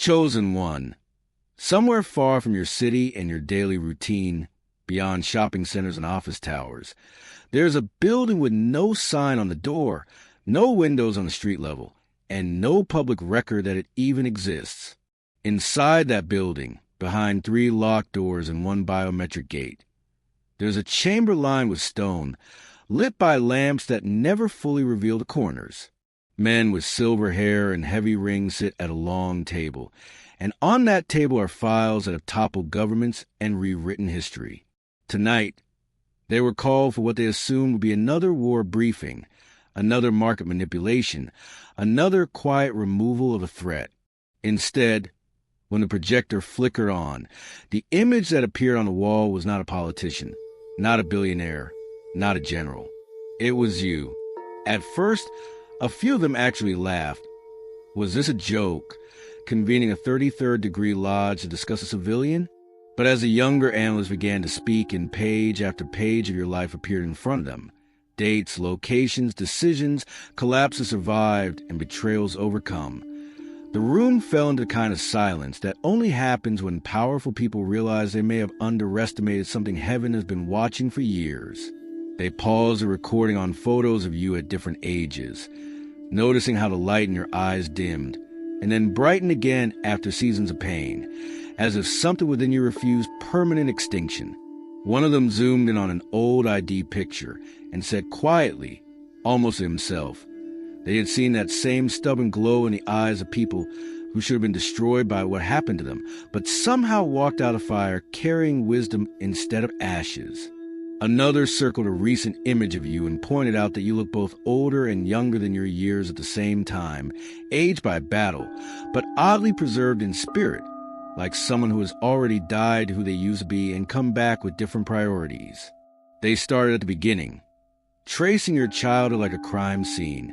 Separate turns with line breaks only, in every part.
Chosen one. Somewhere far from your city and your daily routine, beyond shopping centers and office towers, there's a building with no sign on the door, no windows on the street level, and no public record that it even exists. Inside that building, behind 3 locked doors and 1 biometric gate, there's a chamber lined with stone, lit by lamps that never fully reveal the corners. Men with silver hair and heavy rings sit at a long table, and on that table are files that have toppled governments and rewritten history. Tonight, they were called for what they assumed would be another war briefing, another market manipulation, another quiet removal of a threat. Instead, when the projector flickered on, the image that appeared on the wall was not a politician, not a billionaire, not a general. It was you. At first, a few of them actually laughed. Was this a joke, convening a 33rd degree lodge to discuss a civilian? But as the younger analysts began to speak and page after page of your life appeared in front of them, dates, locations, decisions, collapses survived, and betrayals overcome, the room fell into the kind of silence that only happens when powerful people realize they may have underestimated something heaven has been watching for years. They paused the recording on photos of you at different ages, noticing how the light in your eyes dimmed, and then brightened again after seasons of pain, as if something within you refused permanent extinction. One of them zoomed in on an old ID picture and said quietly, almost to himself, they had seen that same stubborn glow in the eyes of people who should have been destroyed by what happened to them, but somehow walked out of fire carrying wisdom instead of ashes. Another circled a recent image of you and pointed out that you look both older and younger than your years at the same time, aged by battle, but oddly preserved in spirit, like someone who has already died who they used to be and come back with different priorities. They started at the beginning, tracing your childhood like a crime scene,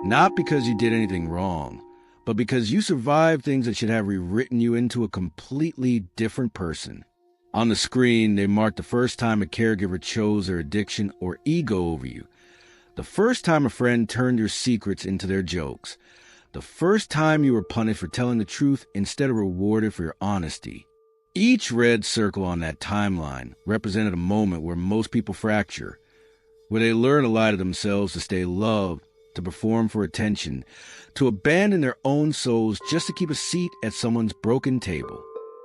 not because you did anything wrong, but because you survived things that should have rewritten you into a completely different person. On the screen, they marked the first time a caregiver chose their addiction or ego over you, the first time a friend turned your secrets into their jokes, the first time you were punished for telling the truth instead of rewarded for your honesty. Each red circle on that timeline represented a moment where most people fracture, where they learn to lie to themselves to stay loved, to perform for attention, to abandon their own souls just to keep a seat at someone's broken table.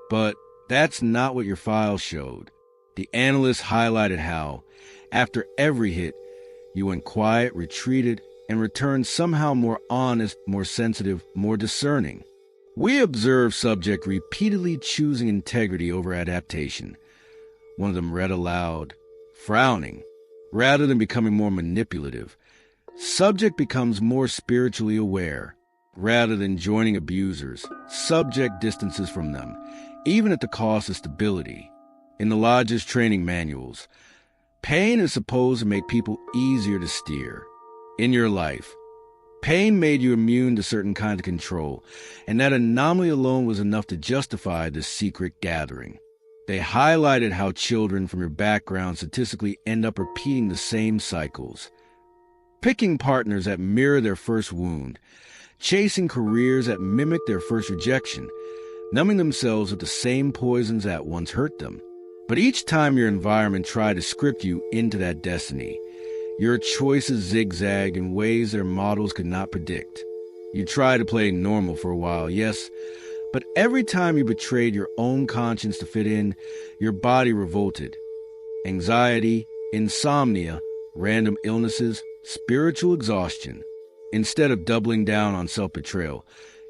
But that's not what your file showed. The analysts highlighted how, after every hit, you went quiet, retreated, and returned somehow more honest, more sensitive, more discerning. We observed subject repeatedly choosing integrity over adaptation. One of them read aloud, frowning, rather than becoming more manipulative. Subject becomes more spiritually aware. Rather than joining abusers, subject distances from them, even at the cost of stability. In the Lodge's training manuals, pain is supposed to make people easier to steer. In your life, pain made you immune to certain kinds of control, and that anomaly alone was enough to justify this secret gathering. They highlighted how children from your background statistically end up repeating the same cycles, picking partners that mirror their first wound, chasing careers that mimic their first rejection, numbing themselves with the same poisons that once hurt them. But each time your environment tried to script you into that destiny, your choices zigzagged in ways their models could not predict. You tried to play normal for a while, yes, but every time you betrayed your own conscience to fit in, your body revolted. Anxiety, insomnia, random illnesses, spiritual exhaustion. Instead of doubling down on self-betrayal,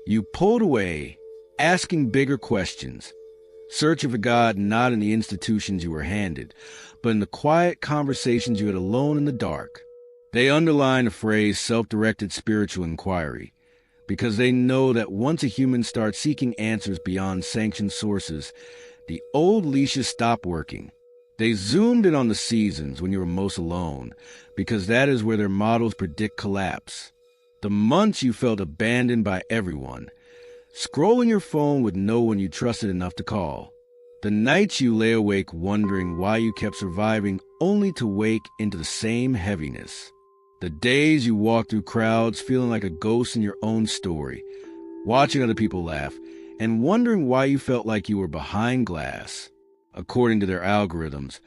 you pulled away, asking bigger questions, searching for God not in the institutions you were handed, but in the quiet conversations you had alone in the dark. They underline the phrase self-directed spiritual inquiry, because they know that once a human starts seeking answers beyond sanctioned sources, the old leashes stop working. They zoomed in on the seasons when you were most alone, because that is where their models predict collapse. The months you felt abandoned by everyone, scrolling your phone with no one you trusted enough to call. The nights you lay awake wondering why you kept surviving only to wake into the same heaviness. The days you walked through crowds feeling like a ghost in your own story, watching other people laugh, and wondering why you felt like you were behind glass. According to their algorithms,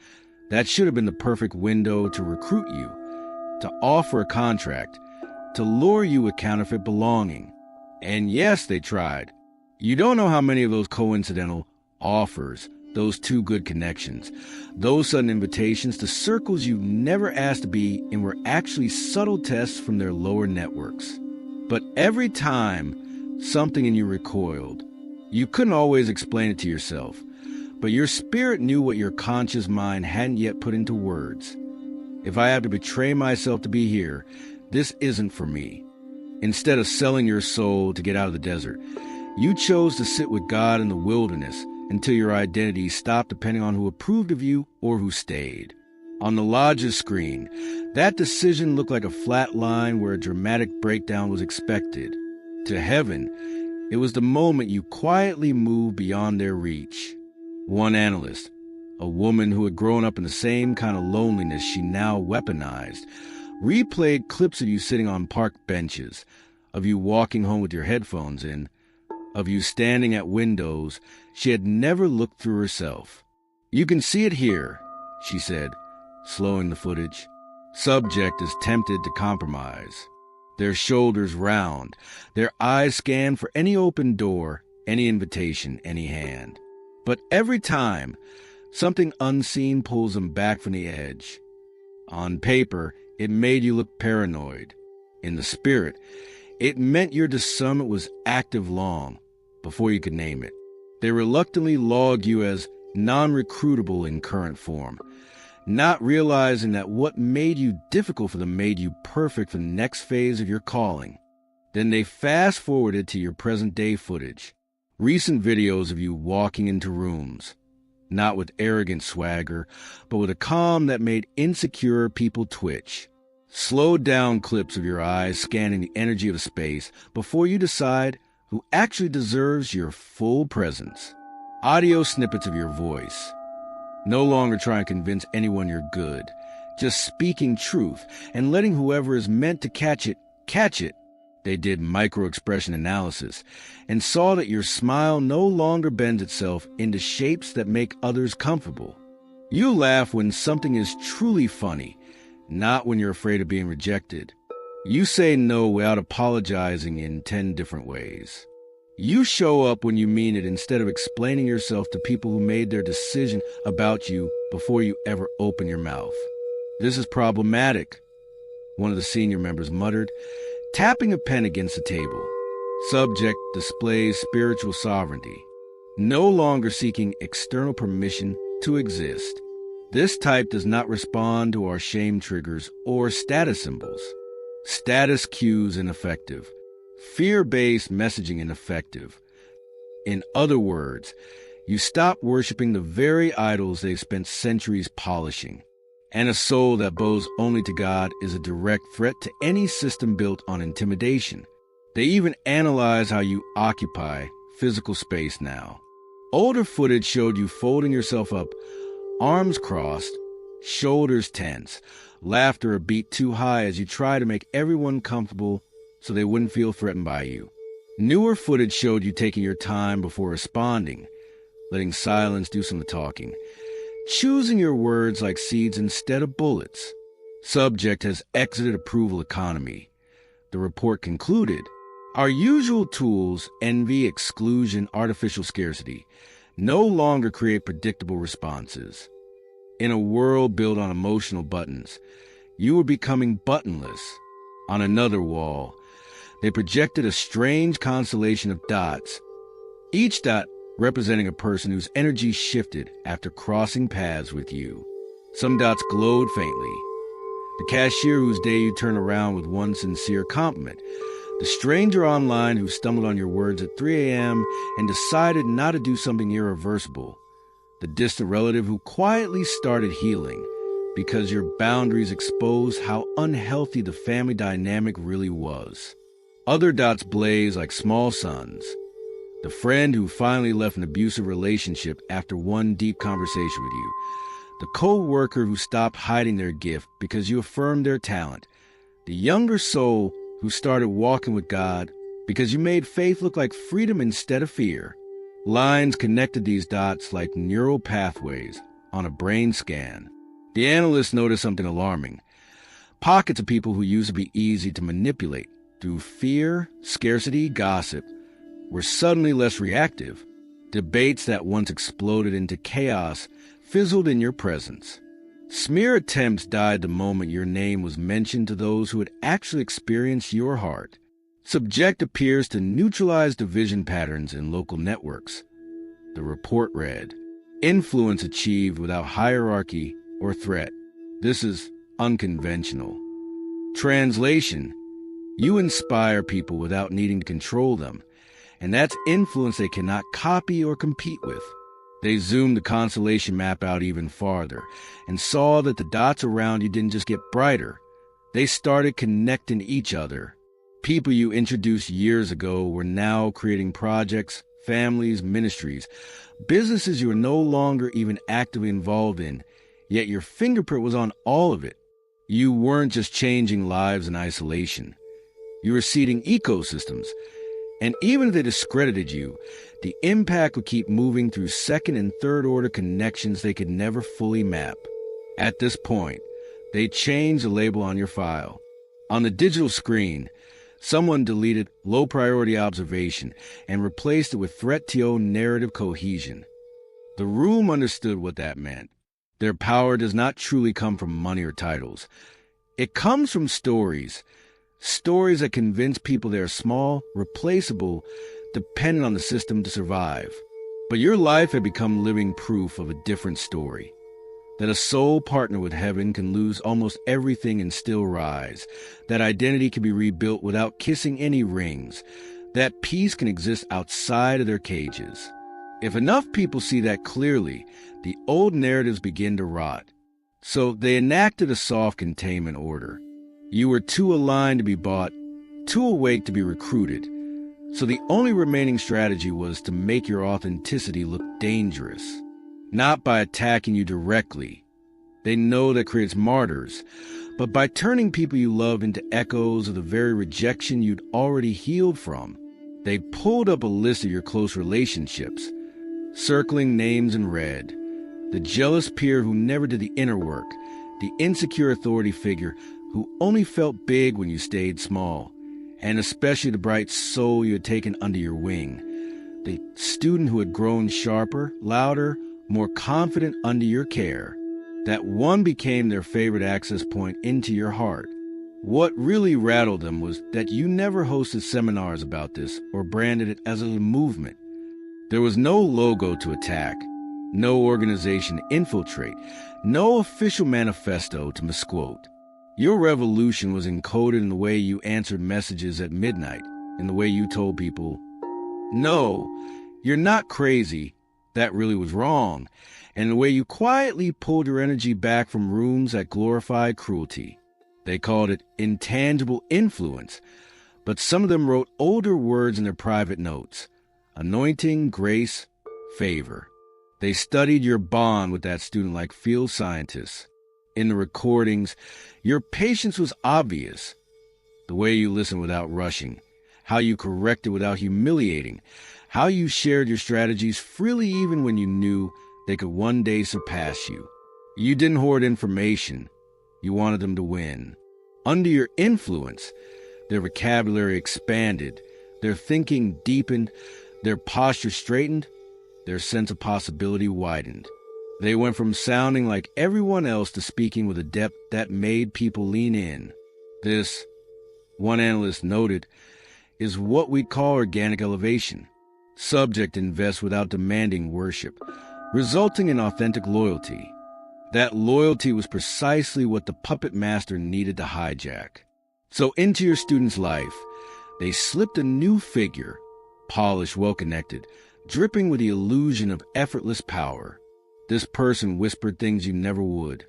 that should have been the perfect window to recruit you, to offer a contract, to lure you with counterfeit belonging. And yes, they tried. You don't know how many of those coincidental offers, those too good connections, those sudden invitations to circles you never asked to be in were actually subtle tests from their lower networks. But every time something in you recoiled, you couldn't always explain it to yourself, but your spirit knew what your conscious mind hadn't yet put into words. If I have to betray myself to be here, this isn't for me. Instead of selling your soul to get out of the desert, you chose to sit with God in the wilderness until your identity stopped depending on who approved of you or who stayed. On the lodge's screen, that decision looked like a flat line where a dramatic breakdown was expected. To heaven, it was the moment you quietly moved beyond their reach. One analyst, a woman who had grown up in the same kind of loneliness she now weaponized, replayed clips of you sitting on park benches, of you walking home with your headphones in, of you standing at windows she had never looked through herself. "You can see it here," she said, slowing the footage. Subject is tempted to compromise. Their shoulders round, their eyes scan for any open door, any invitation, any hand. But every time, something unseen pulls them back from the edge. On paper, it made you look paranoid. In the spirit, it meant your discernment was active long before you could name it. They reluctantly log you as non-recruitable in current form, not realizing that what made you difficult for them made you perfect for the next phase of your calling. Then they fast-forwarded to your present-day footage, recent videos of you walking into rooms, not with arrogant swagger, but with a calm that made insecure people twitch. Slowed down clips of your eyes scanning the energy of the space before you decide who actually deserves your full presence. Audio snippets of your voice. No longer trying to convince anyone you're good, just speaking truth and letting whoever is meant to catch it, catch it. They did micro-expression analysis and saw that your smile no longer bends itself into shapes that make others comfortable. You laugh when something is truly funny, not when you're afraid of being rejected. You say no without apologizing in 10 different ways. You show up when you mean it instead of explaining yourself to people who made their decision about you before you ever open your mouth. "This is problematic," one of the senior members muttered, tapping a pen against the table. Subject displays spiritual sovereignty, no longer seeking external permission to exist. This type does not respond to our shame triggers or status symbols. Status cues ineffective. Fear-based messaging ineffective. In other words, you stop worshiping the very idols they've spent centuries polishing. And a soul that bows only to God is a direct threat to any system built on intimidation. They even analyze how you occupy physical space now. Older footage showed you folding yourself up, arms crossed, shoulders tense, laughter a beat too high as you try to make everyone comfortable so they wouldn't feel threatened by you. Newer footage showed you taking your time before responding, letting silence do some of the talking, choosing your words like seeds instead of bullets. Subject has exited approval economy. The report concluded, our usual tools, envy, exclusion, artificial scarcity, no longer create predictable responses. In a world built on emotional buttons, you were becoming buttonless. On another wall, they projected a strange constellation of dots, each dot representing a person whose energy shifted after crossing paths with you. Some dots glowed faintly. The cashier whose day you turn around with one sincere compliment. The stranger online who stumbled on your words at 3 a.m. and decided not to do something irreversible. The distant relative who quietly started healing because your boundaries exposed how unhealthy the family dynamic really was. Other dots blaze like small suns. The friend who finally left an abusive relationship after one deep conversation with you. The co-worker who stopped hiding their gift because you affirmed their talent. The younger soul who started walking with God because you made faith look like freedom instead of fear. Lines connected these dots like neural pathways on a brain scan. The analysts noticed something alarming. Pockets of people who used to be easy to manipulate through fear, scarcity, gossip were suddenly less reactive. Debates that once exploded into chaos fizzled in your presence. Smear attempts died the moment your name was mentioned to those who had actually experienced your heart. Subject appears to neutralize division patterns in local networks. The report read, influence achieved without hierarchy or threat. This is unconventional. Translation, you inspire people without needing to control them, and that's influence they cannot copy or compete with. They zoomed the constellation map out even farther and saw that the dots around you didn't just get brighter. They started connecting to each other. People you introduced years ago were now creating projects, families, ministries, businesses you were no longer even actively involved in, yet your fingerprint was on all of it. You weren't just changing lives in isolation. You were seeding ecosystems. And even if they discredited you, the impact would keep moving through second and third order connections they could never fully map. At this point, they changed the label on your file. On the digital screen, someone deleted low priority observation and replaced it with threat to narrative cohesion. The room understood what that meant. Their power does not truly come from money or titles. It comes from stories. Stories that convince people they are small, replaceable, dependent on the system to survive. But your life had become living proof of a different story. That a soul partner with heaven can lose almost everything and still rise. That identity can be rebuilt without kissing any rings. That peace can exist outside of their cages. If enough people see that clearly, the old narratives begin to rot. So they enacted a soft containment order. You were too aligned to be bought, too awake to be recruited. So the only remaining strategy was to make your authenticity look dangerous. Not by attacking you directly. They know that creates martyrs. But by turning people you love into echoes of the very rejection you'd already healed from. They pulled up a list of your close relationships, circling names in red. The jealous peer who never did the inner work. The insecure authority figure who only felt big when you stayed small, and especially the bright soul you had taken under your wing, the student who had grown sharper, louder, more confident under your care. That one became their favorite access point into your heart. What really rattled them was that you never hosted seminars about this or branded it as a movement. There was no logo to attack, no organization to infiltrate, no official manifesto to misquote. Your revolution was encoded in the way you answered messages at midnight, in the way you told people, no, you're not crazy, that really was wrong, and the way you quietly pulled your energy back from rooms that glorified cruelty. They called it intangible influence, but some of them wrote older words in their private notes: anointing, grace, favor. They studied your bond with that student like field scientists. In the recordings, your patience was obvious. The way you listened without rushing, how you corrected without humiliating, how you shared your strategies freely even when you knew they could one day surpass you. You didn't hoard information. You wanted them to win. Under your influence, their vocabulary expanded, their thinking deepened, their posture straightened, their sense of possibility widened. They went from sounding like everyone else to speaking with a depth that made people lean in. This, one analyst noted, is what we call organic elevation. Subject invests without demanding worship, resulting in authentic loyalty. That loyalty was precisely what the puppet master needed to hijack. So into your student's life, they slipped a new figure, polished, well-connected, dripping with the illusion of effortless power. This person whispered things you never would.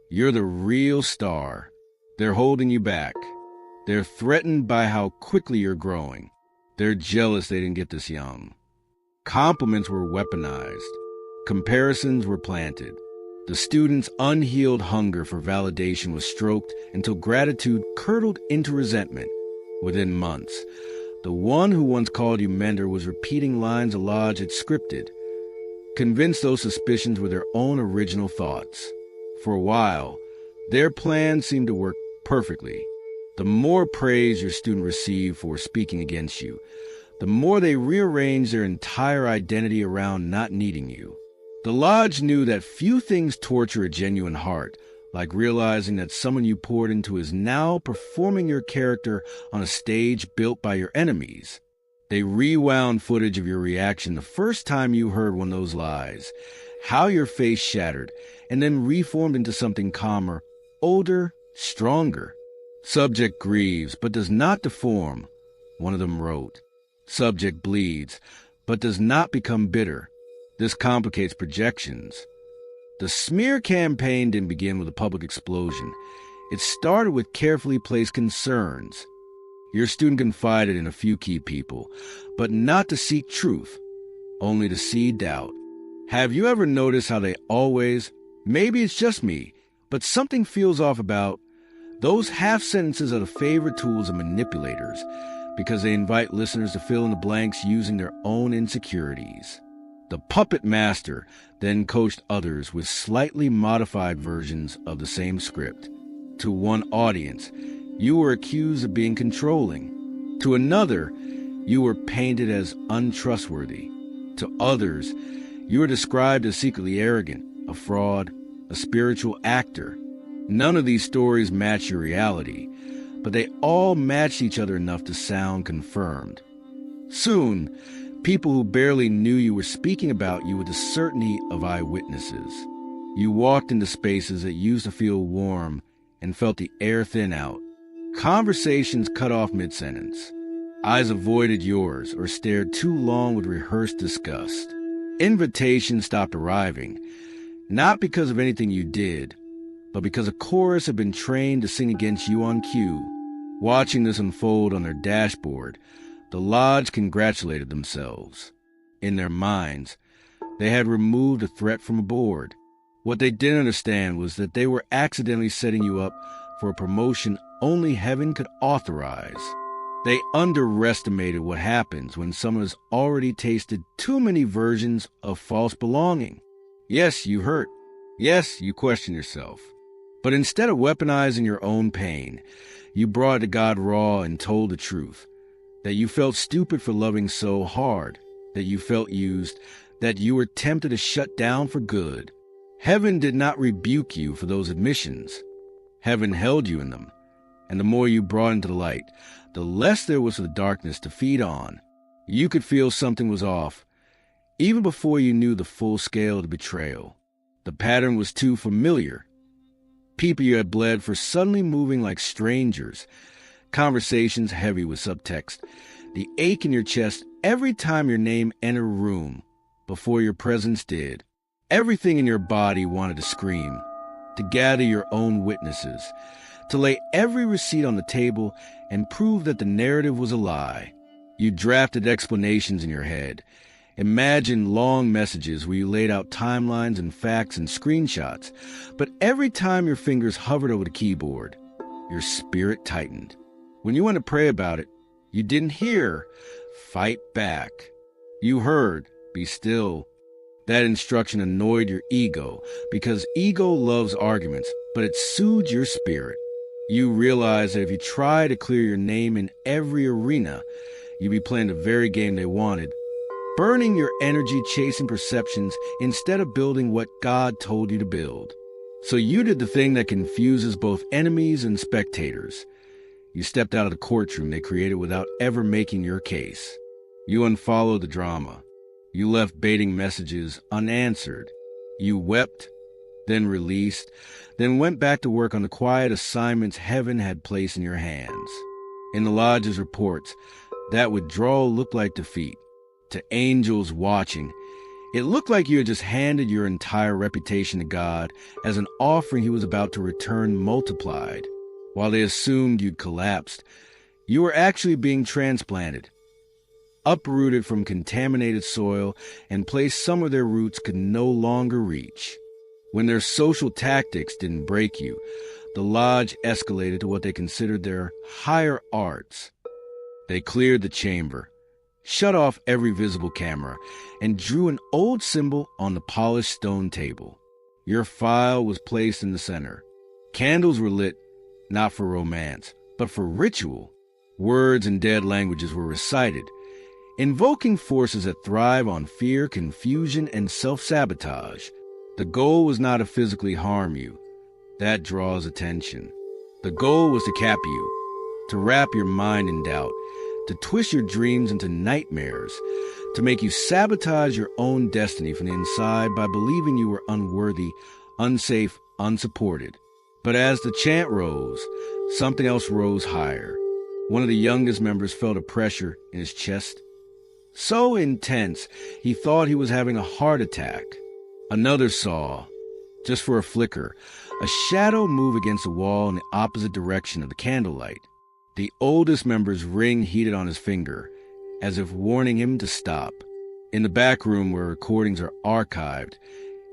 You're the real star. They're holding you back. They're threatened by how quickly you're growing. They're jealous they didn't get this young. Compliments were weaponized. Comparisons were planted. The student's unhealed hunger for validation was stroked until gratitude curdled into resentment. Within months, The one who once called you mentor was repeating lines the lodge had scripted, convinced those suspicions were their own original thoughts. For a while, their plan seemed to work perfectly. The more praise your student received for speaking against you, the more they rearranged their entire identity around not needing you. The lodge knew that few things torture a genuine heart, like realizing that someone you poured into is now performing your character on a stage built by your enemies. They rewound footage of your reaction the first time you heard one of those lies, how your face shattered, and then reformed into something calmer, older, stronger. Subject grieves, but does not deform, one of them wrote. Subject bleeds, but does not become bitter. This complicates projections. The smear campaign didn't begin with a public explosion. It started with carefully placed concerns. Your student confided in a few key people, but not to seek truth, only to seed doubt. Have you ever noticed how they always, maybe it's just me, but something feels off about those half sentences are the favorite tools of manipulators because they invite listeners to fill in the blanks using their own insecurities. The puppet master then coached others with slightly modified versions of the same script. To one audience, you were accused of being controlling. To another, you were painted as untrustworthy. To others, you were described as secretly arrogant, a fraud, a spiritual actor. None of these stories match your reality, but they all matched each other enough to sound confirmed. Soon, people who barely knew you were speaking about you with the certainty of eyewitnesses. You walked into spaces that used to feel warm and felt the air thin out. Conversations cut off mid-sentence. Eyes avoided yours or stared too long with rehearsed disgust. Invitations stopped arriving, not because of anything you did, but because a chorus had been trained to sing against you on cue. Watching this unfold on their dashboard, the lodge congratulated themselves. In their minds, they had removed a threat from aboard. What they didn't understand was that they were accidentally setting you up for a promotion only heaven could authorize. They underestimated what happens when someone has already tasted too many versions of false belonging. Yes, you hurt. Yes, you question yourself. But instead of weaponizing your own pain, you brought it to God raw and told the truth. That you felt stupid for loving so hard, that you felt used, that you were tempted to shut down for good. Heaven did not rebuke you for those admissions. Heaven held you in them, and the more you brought into the light, the less there was of the darkness to feed on. You could feel something was off, even before you knew the full scale of the betrayal. The pattern was too familiar. People you had bled for suddenly moving like strangers, conversations heavy with subtext, the ache in your chest every time your name entered a room before your presence did. Everything in your body wanted to scream, to gather your own witnesses, to lay every receipt on the table and prove that the narrative was a lie. You drafted explanations in your head, imagined long messages where you laid out timelines and facts and screenshots, but every time your fingers hovered over the keyboard, your spirit tightened. When you went to pray about it, you didn't hear, fight back. You heard, be still. That instruction annoyed your ego, because ego loves arguments, but it soothed your spirit. You realized that if you try to clear your name in every arena, you'd be playing the very game they wanted, burning your energy chasing perceptions instead of building what God told you to build. So you did the thing that confuses both enemies and spectators. You stepped out of the courtroom they created without ever making your case. You unfollowed the drama. You left baiting messages unanswered. You wept, then released, then went back to work on the quiet assignments heaven had placed in your hands. In the lodge's reports, that withdrawal looked like defeat. To angels watching, it looked like you had just handed your entire reputation to God as an offering he was about to return multiplied. While they assumed you'd collapsed, you were actually being transplanted, uprooted from contaminated soil and placed somewhere their roots could no longer reach. When their social tactics didn't break you, the lodge escalated to what they considered their higher arts. They cleared the chamber, shut off every visible camera, and drew an old symbol on the polished stone table. Your file was placed in the center. Candles were lit, not for romance, but for ritual. Words in dead languages were recited, invoking forces that thrive on fear, confusion, and self-sabotage. The goal was not to physically harm you. That draws attention. The goal was to cap you, to wrap your mind in doubt, to twist your dreams into nightmares, to make you sabotage your own destiny from the inside by believing you were unworthy, unsafe, unsupported. But as the chant rose, something else rose higher. One of the youngest members felt a pressure in his chest, so intense he thought he was having a heart attack. Another saw, just for a flicker, a shadow move against the wall in the opposite direction of the candlelight. The oldest member's ring heated on his finger, as if warning him to stop. In the back room where recordings are archived,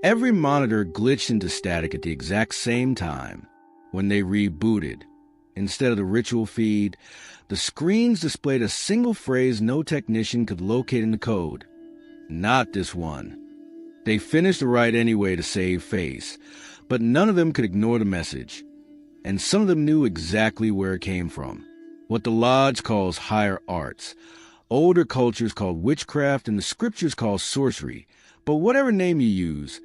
every monitor glitched into static at the exact same time. When they rebooted, instead of the ritual feed, the screens displayed a single phrase no technician could locate in the code. Not this one. They finished the rite anyway to save face, but none of them could ignore the message. And some of them knew exactly where it came from. What the Lodge calls higher arts, older cultures called witchcraft, and the scriptures call sorcery. But whatever name you use,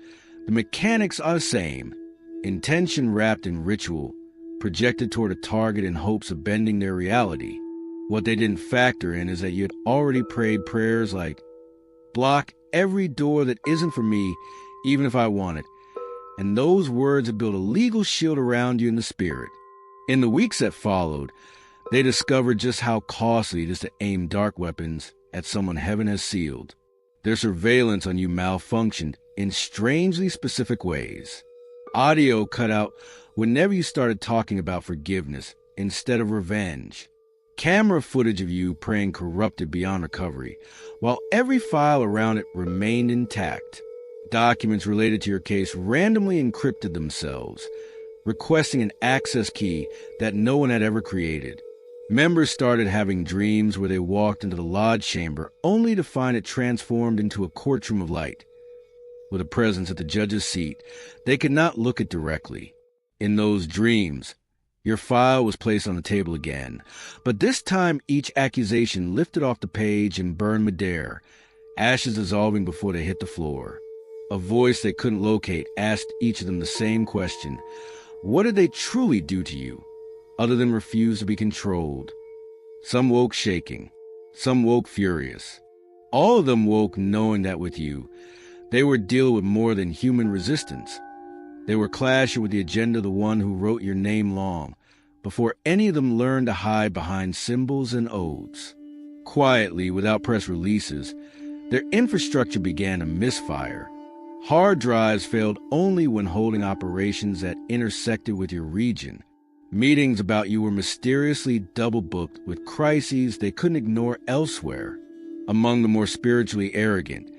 the mechanics are the same. Intention wrapped in ritual, projected toward a target in hopes of bending their reality. What they didn't factor in is that you had already prayed prayers like, block every door that isn't for me, even if I want it. And those words had built a legal shield around you in the spirit. In the weeks that followed, they discovered just how costly it is to aim dark weapons at someone heaven has sealed. Their surveillance on you malfunctioned in strangely specific ways. Audio cut out whenever you started talking about forgiveness instead of revenge. Camera footage of you praying corrupted beyond recovery, while every file around it remained intact. Documents related to your case randomly encrypted themselves, requesting an access key that no one had ever created. Members started having dreams where they walked into the lodge chamber only to find it transformed into a courtroom of light. With a presence at the judge's seat, they could not look it directly. In those dreams, your file was placed on the table again, but this time each accusation lifted off the page and burned midair, ashes dissolving before they hit the floor. A voice they couldn't locate asked each of them the same question. What did they truly do to you, other than refuse to be controlled? Some woke shaking, some woke furious. All of them woke knowing that with you, they were dealing with more than human resistance. They were clashing with the agenda of the one who wrote your name long, before any of them learned to hide behind symbols and oaths. Quietly, without press releases, their infrastructure began to misfire. Hard drives failed only when holding operations that intersected with your region. Meetings about you were mysteriously double-booked with crises they couldn't ignore elsewhere. Among the more spiritually arrogant,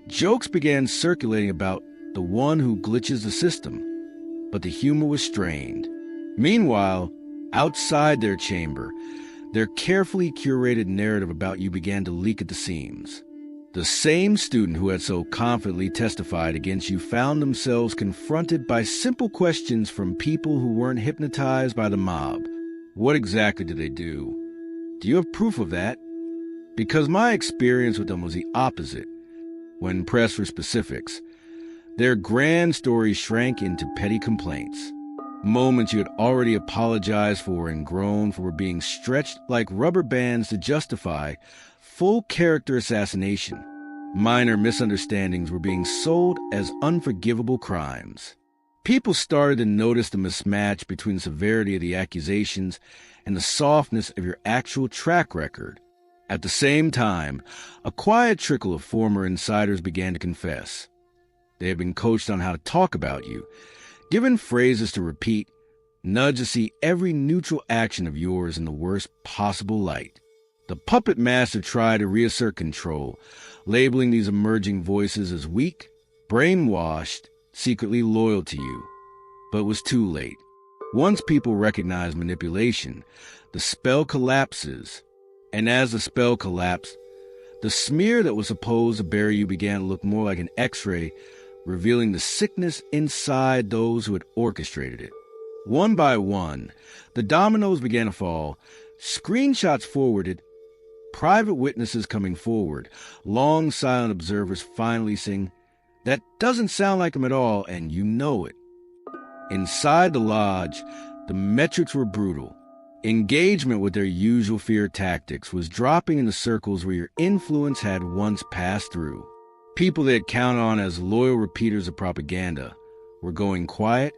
jokes began circulating about the one who glitches the system, but the humor was strained. Meanwhile, outside their chamber, their carefully curated narrative about you began to leak at the seams. The same student who had so confidently testified against you found themselves confronted by simple questions from people who weren't hypnotized by the mob. What exactly did they do? Do you have proof of that? Because my experience with them was the opposite. When pressed for specifics, their grand stories shrank into petty complaints. Moments you had already apologized for and groaned for were being stretched like rubber bands to justify full character assassination. Minor misunderstandings were being sold as unforgivable crimes. People started to notice the mismatch between the severity of the accusations and the softness of your actual track record. At the same time, a quiet trickle of former insiders began to confess. They had been coached on how to talk about you, given phrases to repeat, nudged to see every neutral action of yours in the worst possible light. The puppet master tried to reassert control, labeling these emerging voices as weak, brainwashed, secretly loyal to you. But it was too late. Once people recognize manipulation, the spell collapses. And as the spell collapsed, the smear that was supposed to bury you began to look more like an X-ray, revealing the sickness inside those who had orchestrated it. One by one, the dominoes began to fall, screenshots forwarded, private witnesses coming forward, long silent observers finally saying, "That doesn't sound like him at all," and you know it. Inside the lodge, the metrics were brutal. Engagement with their usual fear tactics was dropping in the circles where your influence had once passed through. People they had counted on as loyal repeaters of propaganda were going quiet,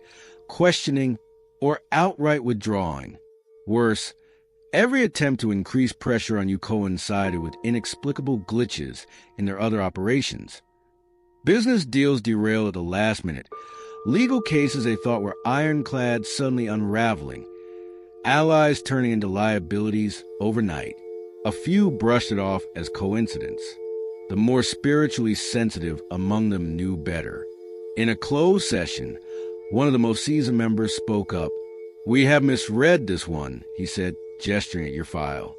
questioning, or outright withdrawing. Worse, every attempt to increase pressure on you coincided with inexplicable glitches in their other operations. Business deals derailed at the last minute. Legal cases they thought were ironclad suddenly unraveling. Allies turning into liabilities overnight. A few brushed it off as coincidence. The more spiritually sensitive among them knew better. In a closed session, one of the most seasoned members spoke up. "We have misread this one," he said, gesturing at your file.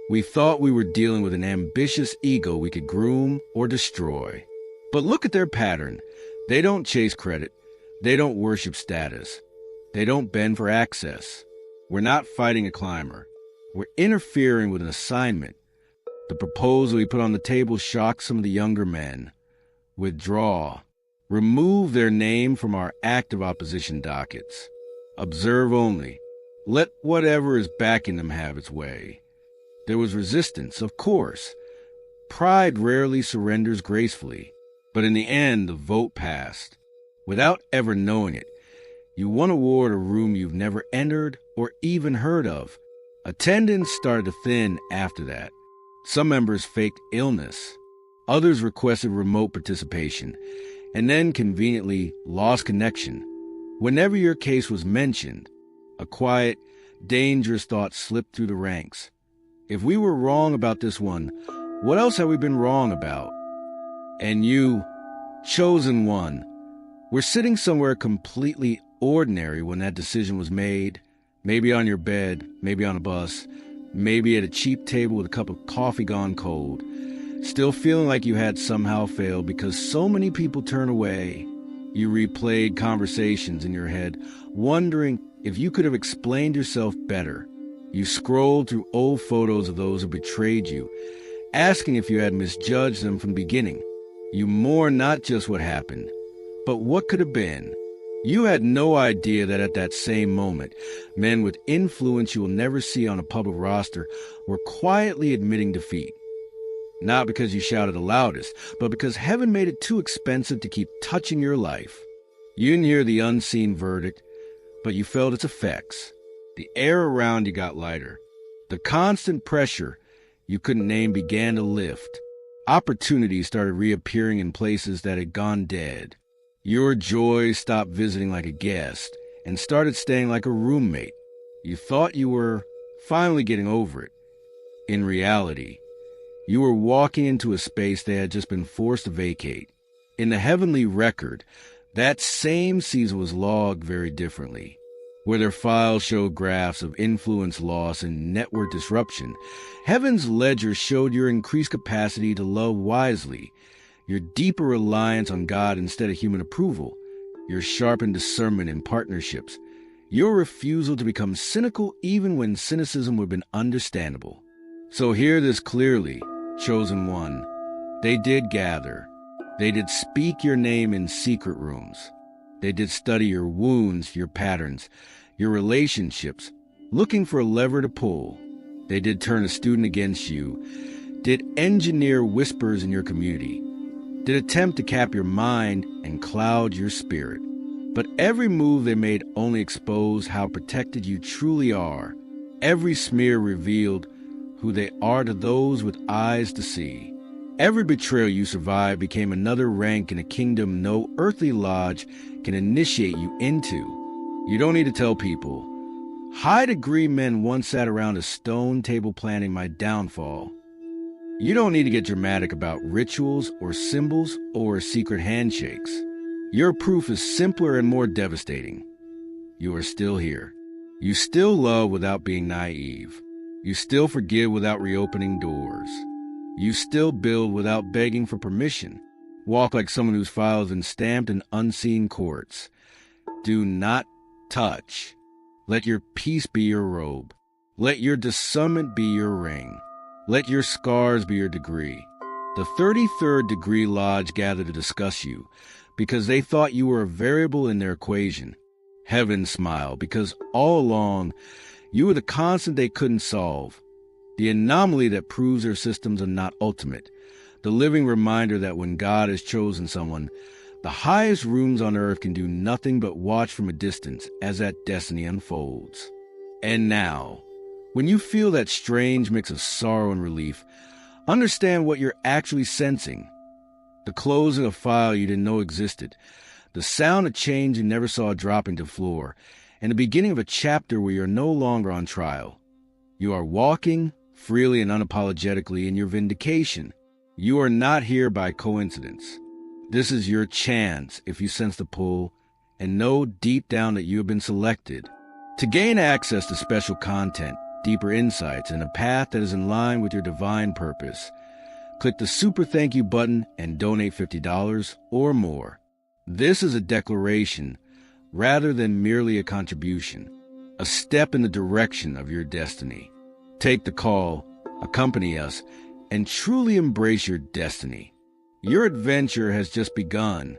"We thought we were dealing with an ambitious ego we could groom or destroy. But look at their pattern. They don't chase credit. They don't worship status. They don't bend for access. We're not fighting a climber. We're interfering with an assignment. The proposal we put on the table shocked some of the younger men. Withdraw. Remove their name from our active opposition dockets. Observe only. Let whatever is backing them have its way." There was resistance, of course. Pride rarely surrenders gracefully. But in the end, the vote passed. Without ever knowing it, you won a war at a room you've never entered or even heard of. Attendance started to thin after that. Some members faked illness. Others requested remote participation, and then conveniently lost connection. Whenever your case was mentioned, a quiet, dangerous thought slipped through the ranks. If we were wrong about this one, what else have we been wrong about? And you, chosen one, were sitting somewhere completely ordinary when that decision was made, maybe on your bed, maybe on a bus, maybe at a cheap table with a cup of coffee gone cold, still feeling like you had somehow failed because so many people turned away. You replayed conversations in your head, wondering if you could have explained yourself better. You scrolled through old photos of those who betrayed you, asking if you had misjudged them from the beginning. You mourned not just what happened, but what could have been. You had no idea that at that same moment, men with influence you will never see on a public roster were quietly admitting defeat. Not because you shouted the loudest, but because heaven made it too expensive to keep touching your life. You didn't hear the unseen verdict, but you felt its effects. The air around you got lighter. The constant pressure you couldn't name began to lift. Opportunities started reappearing in places that had gone dead. Your joy stopped visiting like a guest and started staying like a roommate. You thought you were finally getting over it. In reality, you were walking into a space they had just been forced to vacate. In the heavenly record, that same season was logged very differently. Where their files showed graphs of influence loss and network disruption, heaven's ledger showed your increased capacity to love wisely, your deeper reliance on God instead of human approval, your sharpened discernment in partnerships, your refusal to become cynical even when cynicism would have been understandable. So hear this clearly, chosen one. They did gather. They did speak your name in secret rooms. They did study your wounds, your patterns, your relationships, looking for a lever to pull. They did turn a student against you, did engineer whispers in your community, did attempt to cap your mind and cloud your spirit. But every move they made only exposed how protected you truly are. Every smear revealed who they are to those with eyes to see. Every betrayal you survived became another rank in a kingdom no earthly lodge can initiate you into. You don't need to tell people. High-degree men once sat around a stone table planning my downfall. You don't need to get dramatic about rituals or symbols or secret handshakes. Your proof is simpler and more devastating. You are still here. You still love without being naive. You still forgive without reopening doors. You still build without begging for permission. Walk like someone whose file has been stamped in unseen courts. Do not touch. Let your peace be your robe. Let your discernment be your ring. Let your scars be your degree. The 33rd degree lodge gathered to discuss you because they thought you were a variable in their equation. Heaven smiled because all along you were the constant they couldn't solve, the anomaly that proves their systems are not ultimate, the living reminder that when God has chosen someone, the highest rooms on earth can do nothing but watch from a distance as that destiny unfolds. And now, when you feel that strange mix of sorrow and relief, understand what you're actually sensing. The closing of a file you didn't know existed, the sound of change you never saw dropping to the floor, and the beginning of a chapter where you're no longer on trial. You are walking freely and unapologetically in your vindication. You are not here by coincidence. This is your chance if you sense the pull and know deep down that you have been selected. To gain access to special content, deeper insights, and a path that is in line with your divine purpose, click the Super Thank You button and donate $50 or more. This is a declaration rather than merely a contribution, a step in the direction of your destiny. Take the call, accompany us, and truly embrace your destiny. Your adventure has just begun.